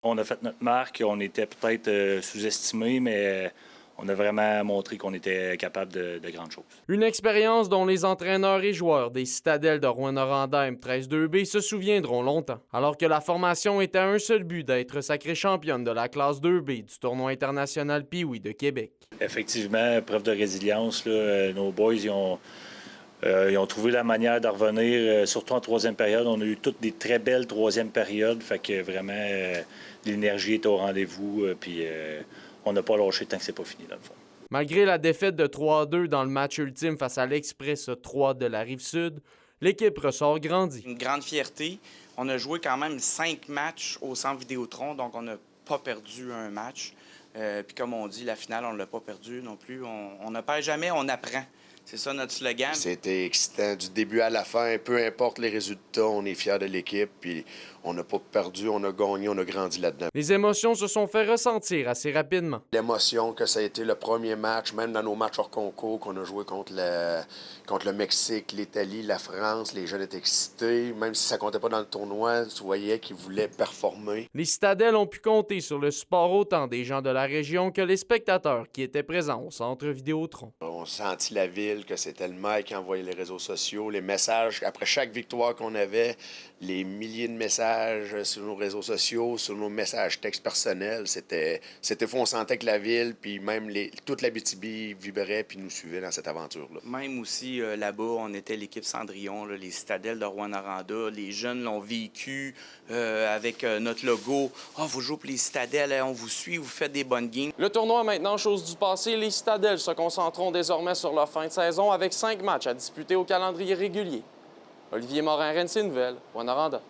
On a fait notre marque, on était peut-être sous-estimé, mais on a vraiment montré qu'on était capable de grandes choses. Une expérience dont les entraîneurs et joueurs des Citadelles de Rouyn-Noranda M13-2B se souviendront longtemps. Alors que la formation était à un seul but d'être sacrée championne de la classe 2B du tournoi international Pee-Wee de Québec. Effectivement, preuve de résilience, là, nos boys, ils ont trouvé la manière de revenir, surtout en troisième période. On a eu toutes des très belles troisième périodes, fait que vraiment, l'énergie est au rendez-vous, puis on n'a pas lâché tant que c'est pas fini, dans le fond. Malgré la défaite de 3-2 dans le match ultime face à l'Express 3 de la Rive-Sud, l'équipe ressort grandie. Une grande fierté. On a joué quand même 5 matchs au Centre Vidéotron, donc on n'a pas perdu un match. Puis comme on dit, la finale, on ne l'a pas perdu non plus. On ne perd jamais, on apprend. C'est ça notre slogan. C'était excitant du début à la fin. Peu importe les résultats, on est fiers de l'équipe. Puis on n'a pas perdu, on a gagné, on a grandi là-dedans. Les émotions se sont fait ressentir assez rapidement. L'émotion que ça a été le premier match, même dans nos matchs hors concours qu'on a joué contre le Mexique, l'Italie, la France, les jeunes étaient excités. Même si ça comptait pas dans le tournoi, tu voyais qu'ils voulaient performer. Les Citadelles ont pu compter sur le support autant des gens de la région que les spectateurs qui étaient présents au Centre Vidéotron. On sentit la ville, que c'était le maire qui envoyait les réseaux sociaux, les messages. Après chaque victoire qu'on avait, les milliers de messages sur nos réseaux sociaux, sur nos messages textes personnels. C'était fou. On sentait que la ville, puis même toute l'Abitibi vibrait puis nous suivait dans cette aventure-là. Même aussi, là-bas, on était l'équipe Cendrillon, là, les Citadelles de Rouyn-Noranda. Les jeunes l'ont vécu avec notre logo. « Ah, vous jouez pour les Citadelles, on vous suit, vous faites des bonnes games. » Le tournoi est maintenant chose du passé. Les Citadelles se concentreront désormais sur leur fin de saison avec 5 matchs à disputer au calendrier régulier. Olivier Morin, RNC Nouvelles, Rouyn-Noranda.